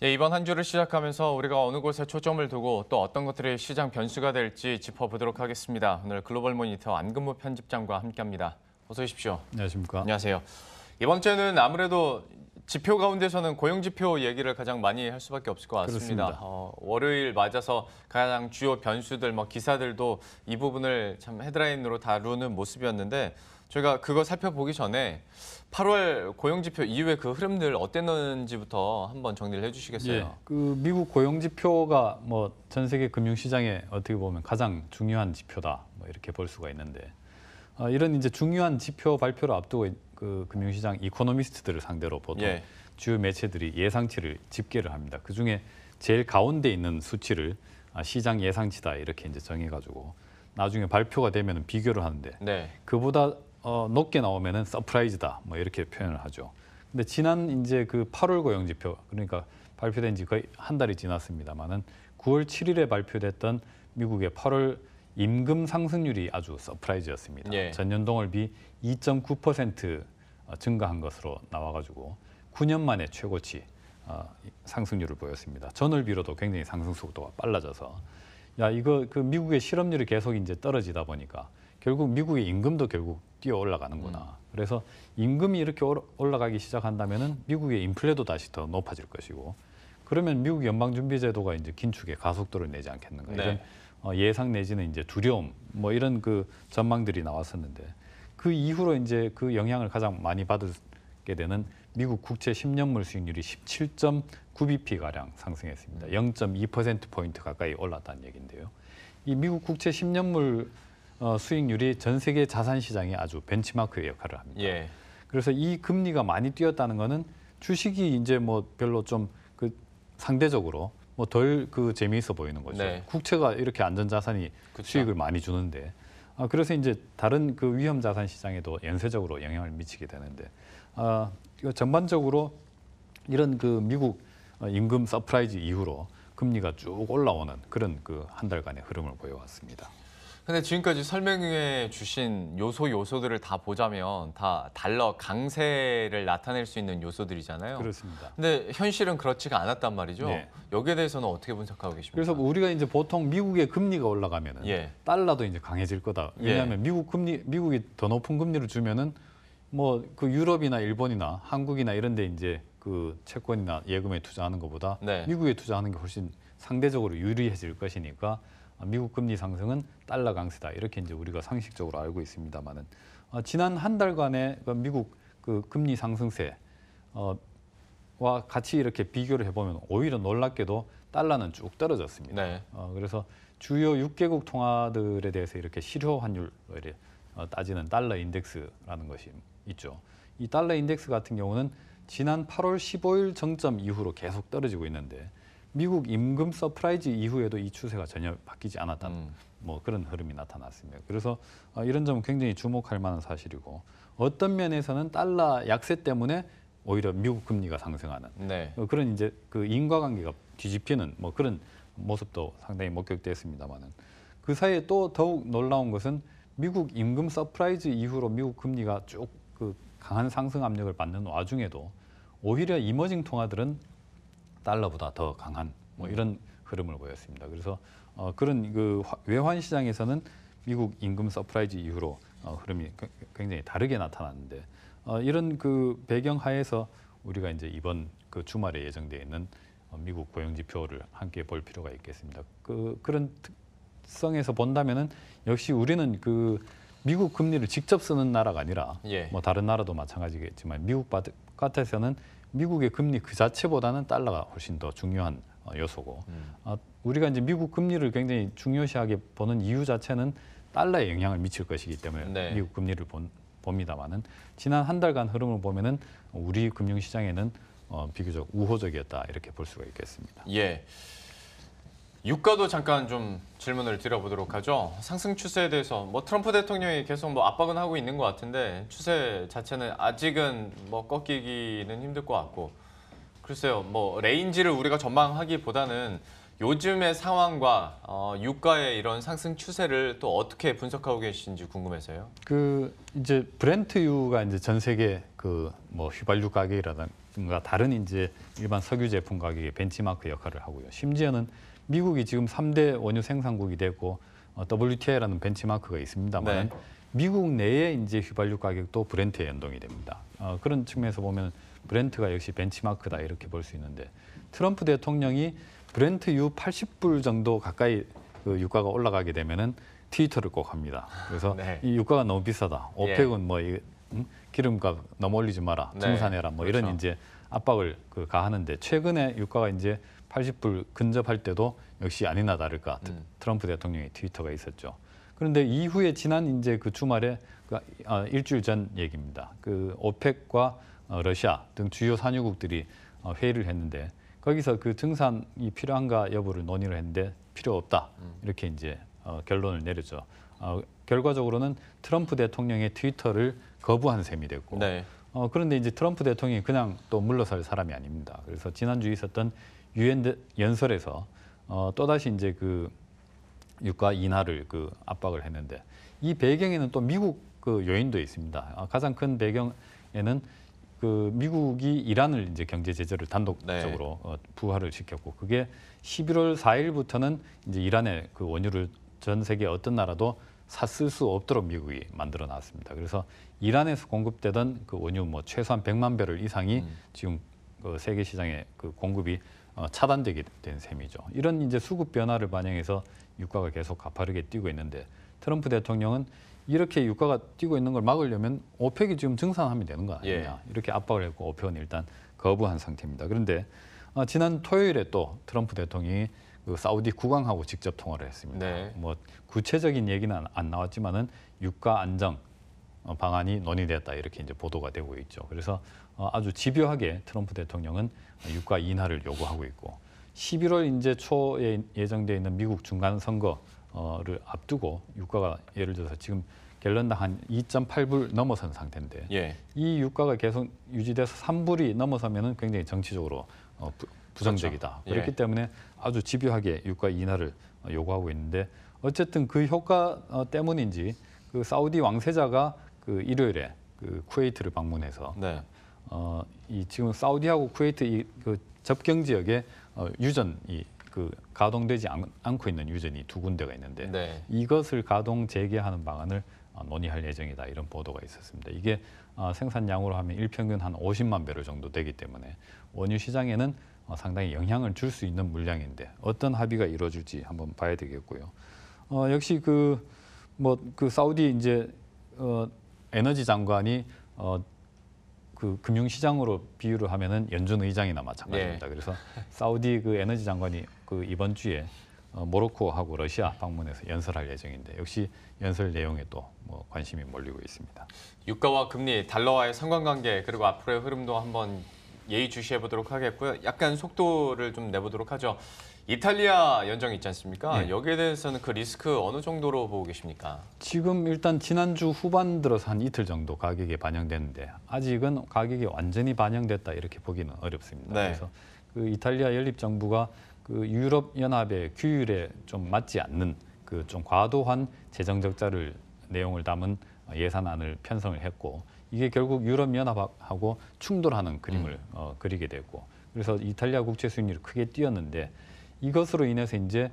예, 이번 한 주를 시작하면서 우리가 어느 곳에 초점을 두고 또 어떤 것들이 시장 변수가 될지 짚어보도록 하겠습니다. 오늘 글로벌 모니터 안근무 편집장과 함께합니다. 어서 오십시오. 안녕하십니까. 안녕하세요. 이번 주에는 아무래도 지표 가운데서는 고용지표 얘기를 가장 많이 할 수밖에 없을 것 같습니다. 그렇습니다. 월요일 맞아서 가장 주요 변수들, 기사들도 이 부분을 참 헤드라인으로 다루는 모습이었는데 저희가 그거 살펴보기 전에 8월 고용지표 이후의 그 흐름들 어땠는지부터 한번 정리를 해주시겠어요? 예, 그 미국 고용 지표가 전 세계 금융 시장에 어떻게 보면 가장 중요한 지표다 이렇게 볼 수가 있는데 이런 이제 중요한 지표 발표를 앞두고 그 금융시장 이코노미스트들을 상대로 보통 주요 매체들이 예상치를 집계를 합니다. 그 중에 제일 가운데 있는 수치를 시장 예상치다 이렇게 이제 정해가지고 나중에 발표가 되면은 비교를 하는데 그보다 높게 나오면은 서프라이즈다 이렇게 표현을 하죠. 근데 지난 이제 그 8월 고용 지표 그러니까 발표된 지 거의 한 달이 지났습니다만은 9월 7일에 발표됐던 미국의 8월 임금 상승률이 아주 서프라이즈였습니다. 전년 동월비 2.9% 증가한 것으로 나와가지고 9년 만에 최고치 상승률을 보였습니다. 전월비로도 굉장히 상승 속도가 빨라져서 이거 그 미국의 실업률이 계속 이제 떨어지다 보니까 결국 미국의 임금도 결국 뛰어 올라가는구나. 그래서 임금이 이렇게 올라가기 시작한다면은 미국의 인플레도 다시 더 높아질 것이고 그러면 미국 연방준비제도가 이제 긴축의 가속도를 내지 않겠는가 이런 예상 내지는 이제 두려움 이런 그 전망들이 나왔었는데 그 이후로 이제 그 영향을 가장 많이 받게 되는 미국 국채 10년물 수익률이 17.9bp 가량 상승했습니다. 0.2%포인트 가까이 올랐다는 얘기인데요. 이 미국 국채 10년물 수익률이 전 세계 자산 시장에 아주 벤치마크의 역할을 합니다. 그래서 이 금리가 많이 뛰었다는 거는 주식이 이제 별로 좀 그 상대적으로 덜 그 재미있어 보이는 거죠. 국채가 이렇게 안전자산이 수익을 많이 주는데 그래서 이제 다른 그 위험 자산 시장에도 연쇄적으로 영향을 미치게 되는데 전반적으로 이런 그 미국 임금 서프라이즈 이후로 금리가 쭉 올라오는 그런 그 한 달간의 흐름을 보여왔습니다. 근데 지금까지 설명해 주신 요소들을 다 보자면 다 달러 강세를 나타낼 수 있는 요소들이잖아요. 그렇습니다. 근데 현실은 그렇지가 않았단 말이죠. 여기에 대해서는 어떻게 분석하고 계십니까? 그래서 우리가 이제 보통 미국의 금리가 올라가면은 달러도 이제 강해질 거다. 왜냐하면 미국이 더 높은 금리를 주면은 그 유럽이나 일본이나 한국이나 이런 데 이제 그 채권이나 예금에 투자하는 것보다 미국에 투자하는 게 훨씬 상대적으로 유리해질 것이니까 미국 금리 상승은 달러 강세다 이렇게 이제 우리가 상식적으로 알고 있습니다만은 지난 한 달간의 그 미국 그 금리 상승세와 같이 이렇게 비교를 해보면 오히려 놀랍게도 달러는 쭉 떨어졌습니다. 그래서 주요 6개국 통화들에 대해서 이렇게 실효 환율 따지는 달러 인덱스라는 것이 있죠. 이 달러 인덱스 같은 경우는 지난 8월 15일 정점 이후로 계속 떨어지고 있는데 미국 임금 서프라이즈 이후에도 이 추세가 전혀 바뀌지 않았다는 그런 흐름이 나타났습니다. 그래서 이런 점은 굉장히 주목할 만한 사실이고 어떤 면에서는 달러 약세 때문에 오히려 미국 금리가 상승하는 그런 이제 그 인과관계가 뒤집히는 그런 모습도 상당히 목격됐습니다만은 그 사이에 또 더욱 놀라운 것은 미국 임금 서프라이즈 이후로 미국 금리가 쭉 그 강한 상승 압력을 받는 와중에도 오히려 이머징 통화들은 달러보다 더 강한 이런 흐름을 보였습니다. 그래서 그런 그 외환 시장에서는 미국 임금 서프라이즈 이후로 흐름이 굉장히 다르게 나타났는데 이런 그 배경 하에서 우리가 이제 이번 그 주말에 예정되어 있는 미국 고용 지표를 함께 볼 필요가 있겠습니다. 그런 특성에서 본다면은 역시 우리는 그 미국 금리를 직접 쓰는 나라가 아니라 다른 나라도 마찬가지겠지만 미국 같아서는 미국의 금리 그 자체보다는 달러가 훨씬 더 중요한 요소고 우리가 이제 미국 금리를 굉장히 중요시하게 보는 이유 자체는 달러에 영향을 미칠 것이기 때문에 미국 금리를 봅니다만은 지난 한 달간 흐름을 보면은 우리 금융시장에는 비교적 우호적이었다 이렇게 볼 수가 있겠습니다. 유가도 잠깐 좀 질문을 드려보도록 하죠. 상승 추세에 대해서 트럼프 대통령이 계속 압박은 하고 있는 것 같은데 추세 자체는 아직은 꺾이기는 힘들 것 같고 글쎄요, 레인지를 우리가 전망하기보다는 요즘의 상황과 유가의 이런 상승 추세를 또 어떻게 분석하고 계신지 궁금해서요. 그 이제 브렌트유가 이제 전 세계 그 뭐 휘발유 가격이라든가 다른 이제 일반 석유 제품 가격의 벤치마크 역할을 하고요. 심지어는 미국이 지금 3대 원유 생산국이 되고 WTI라는 벤치마크가 있습니다만 네. 미국 내에 이제 휘발유 가격도 브렌트에 연동이 됩니다. 그런 측면에서 보면 브렌트가 역시 벤치마크다 이렇게 볼 수 있는데 트럼프 대통령이 브렌트유 80불 정도 가까이 그 유가가 올라가게 되면은 트위터를 꼭 합니다. 그래서 네. 이 유가가 너무 비싸다. 오펙은 뭐 기름값 너무 올리지 마라. 네. 증산해라. 뭐 이런 그렇죠. 이제 압박을 가하는데 최근에 유가가 이제 80불 근접할 때도 역시 아니나 다를까 트럼프 대통령의 트위터가 있었죠. 그런데 이후에 지난 이제 그 주말에 일주일 전 얘기입니다. 그 오펙과 러시아 등 주요 산유국들이 회의를 했는데 거기서 그 증산이 필요한가 여부를 논의를 했는데 필요 없다 이렇게 이제 결론을 내렸죠. 결과적으로는 트럼프 대통령의 트위터를 거부한 셈이 됐고 네. 그런데 이제 트럼프 대통령이 그냥 또 물러설 사람이 아닙니다. 그래서 지난주에 있었던 유엔 연설에서 또다시 이제 그 유가 인하를 그 압박을 했는데 이 배경에는 또 미국 그 요인도 있습니다. 가장 큰 배경에는 그 미국이 이란을 이제 경제 제재를 단독적으로 부활을 시켰고 그게 11월 4일부터는 이제 이란의 그 원유를 전 세계 어떤 나라도 샀을 수 없도록 미국이 만들어 놨습니다. 그래서 이란에서 공급되던 그 원유 뭐 최소한 100만 배럴 이상이 지금 그 세계 시장에 그 공급이 차단되게 된 셈이죠. 이런 이제 수급 변화를 반영해서 유가가 계속 가파르게 뛰고 있는데 트럼프 대통령은 이렇게 유가가 뛰고 있는 걸 막으려면 오펙이 지금 증산하면 되는 거 아니냐 이렇게 압박을 했고 오펙은 일단 거부한 상태입니다. 그런데 지난 토요일에 또 트럼프 대통령이 그 사우디 국왕하고 직접 통화를 했습니다. 네. 뭐 구체적인 얘기는 안 나왔지만은 유가 안정 방안이 논의됐다 이렇게 이제 보도가 되고 있죠. 그래서 아주 집요하게 트럼프 대통령은 유가 인하를 요구하고 있고 11월 이제 초에 예정돼 있는 미국 중간 선거를 앞두고 유가가 예를 들어서 지금 갤런당 한 2.8불 넘어선 상태인데 이 유가가 계속 유지돼서 3불이 넘어서면은 굉장히 정치적으로 부정적이다. 그렇죠. 그렇기 때문에 아주 집요하게 유가 인하를 요구하고 있는데 어쨌든 그 효과 때문인지 그 사우디 왕세자가 그 일요일에 그 쿠웨이트를 방문해서 이 지금 사우디하고 쿠웨이트 그 접경 지역에 유전이 그 가동되지 않고 있는 유전이 2군데가 있는데 이것을 가동 재개하는 방안을 논의할 예정이다 이런 보도가 있었습니다. 이게 생산량으로 하면 일평균 한 50만 배럴 정도 되기 때문에 원유 시장에는 상당히 영향을 줄 수 있는 물량인데 어떤 합의가 이루어질지 한번 봐야 되겠고요. 역시 그 사우디 이제 에너지 장관이 그 금융시장으로 비유를 하면은 연준 의장이나 마찬가지입니다. 그래서 사우디 그 에너지 장관이 그 이번 주에 모로코하고 러시아 방문해서 연설할 예정인데 역시 연설 내용에 또 뭐 관심이 몰리고 있습니다. 유가와 금리, 달러와의 상관관계 그리고 앞으로의 흐름도 한번 예의주시해 보도록 하겠고요. 약간 속도를 좀 내보도록 하죠. 이탈리아 연정 있지 않습니까? 여기에 대해서는 그 리스크 어느 정도로 보고 계십니까? 지금 일단 지난주 후반 들어서 한 이틀 정도 가격에 반영됐는데 아직은 가격이 완전히 반영됐다 이렇게 보기는 어렵습니다. 그래서 그 이탈리아 연립정부가 그 유럽 연합의 규율에 좀 맞지 않는 그 좀 과도한 재정 적자를 내용을 담은 예산안을 편성을 했고 이게 결국 유럽 연합하고 충돌하는 그림을 그리게 됐고 그래서 이탈리아 국채 수익률이 크게 뛰었는데 이것으로 인해서 이제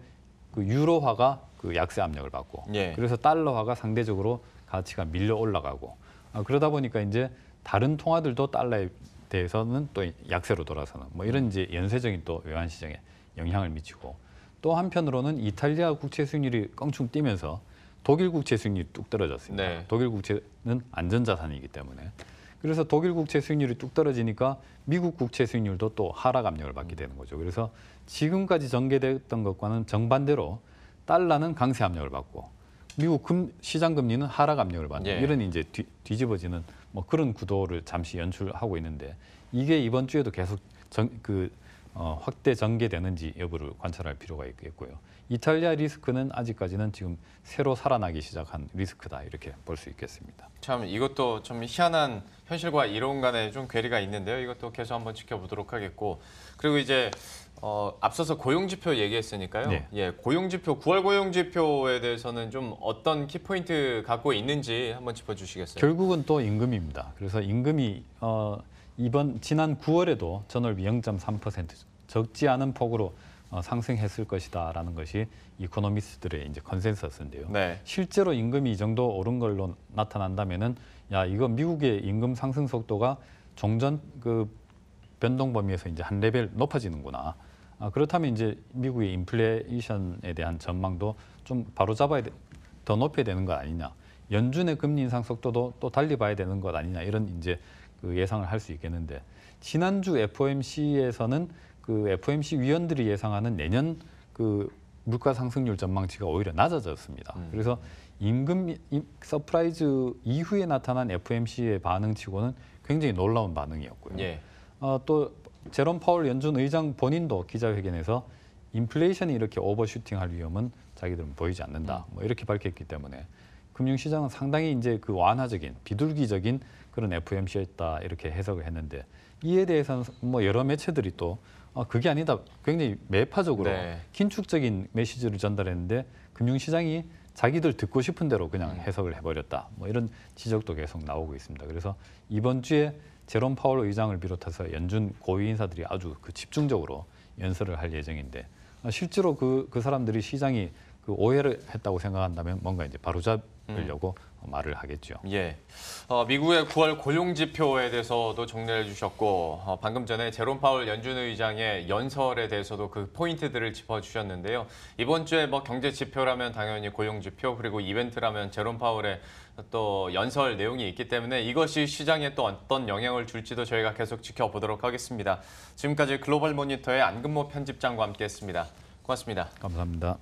그 유로화가 그 약세 압력을 받고 그래서 달러화가 상대적으로 가치가 밀려 올라가고 그러다 보니까 이제 다른 통화들도 달러에 대해서는 또 약세로 돌아서는 뭐 이런 이제 연쇄적인 또 외환 시장에 영향을 미치고 또 한편으로는 이탈리아 국채 수익률이 껑충 뛰면서 독일 국채 수익률이 뚝 떨어졌습니다. 독일 국채는 안전자산이기 때문에 그래서 독일 국채 수익률이 뚝 떨어지니까 미국 국채 수익률도 또 하락 압력을 받게 되는 거죠. 그래서 지금까지 전개됐던 것과는 정반대로 달러는 강세 압력을 받고 미국 시장 금리는 하락 압력을 받는 이런 이제 뒤집어지는 뭐 그런 구도를 잠시 연출하고 있는데 이게 이번 주에도 계속 확대 전개되는지 여부를 관찰할 필요가 있겠고요. 이탈리아 리스크는 아직까지는 지금 새로 살아나기 시작한 리스크다 이렇게 볼 수 있겠습니다. 참 이것도 좀 희한한 현실과 이론 간에 좀 괴리가 있는데요. 이것도 계속 한번 지켜보도록 하겠고 그리고 이제 앞서서 고용지표 얘기했으니까요. 네. 예, 고용지표, 9월 고용지표에 대해서는 좀 어떤 키포인트 갖고 있는지 한번 짚어주시겠어요? 결국은 또 임금입니다. 그래서 임금이 지난 9월에도 전월비 0.3% 적지 않은 폭으로 상승했을 것이다라는 것이 이코노미스트들의 이제 컨센서스인데요. 네. 실제로 임금이 이 정도 오른 걸로 나타난다면은 야 이거 미국의 임금 상승 속도가 종전 그 변동 범위에서 이제 한 레벨 높아지는구나. 그렇다면 이제 미국의 인플레이션에 대한 전망도 좀 바로잡아야 더 높여야 되는 것 아니냐. 연준의 금리 인상 속도도 또 달리 봐야 되는 것 아니냐. 이런 이제 그 예상을 할 수 있겠는데 지난주 FOMC에서는 그 FOMC 위원들이 예상하는 내년 그 물가 상승률 전망치가 오히려 낮아졌습니다. 그래서 임금 서프라이즈 이후에 나타난 FOMC의 반응치고는 굉장히 놀라운 반응이었고요. 예. 또 제롬 파월 연준 의장 본인도 기자회견에서 인플레이션이 이렇게 오버슈팅할 위험은 자기들은 보이지 않는다. 뭐 이렇게 밝혔기 때문에 금융시장은 상당히 이제 그 완화적인 비둘기적인 그런 FOMC였다 이렇게 해석을 했는데 이에 대해서는 뭐 여러 매체들이 또 그게 아니다 굉장히 매파적으로 네. 긴축적인 메시지를 전달했는데 금융시장이 자기들 듣고 싶은 대로 그냥 해석을 해버렸다. 뭐 이런 지적도 계속 나오고 있습니다. 그래서 이번 주에 제롬 파월 의장을 비롯해서 연준 고위 인사들이 아주 그 집중적으로 연설을 할 예정인데 실제로 그 사람들이 시장이 그 오해를 했다고 생각한다면 뭔가 이제 바로잡으려고 말을 하겠죠. 예. 미국의 9월 고용지표에 대해서도 정리해 주셨고 방금 전에 제롬 파월 연준 의장의 연설에 대해서도 그 포인트들을 짚어주셨는데요. 이번 주에 뭐 경제 지표라면 당연히 고용지표 그리고 이벤트라면 제롬 파월의 또 연설 내용이 있기 때문에 이것이 시장에 또 어떤 영향을 줄지도 저희가 계속 지켜보도록 하겠습니다. 지금까지 글로벌 모니터의 안근모 편집장과 함께했습니다. 고맙습니다. 감사합니다.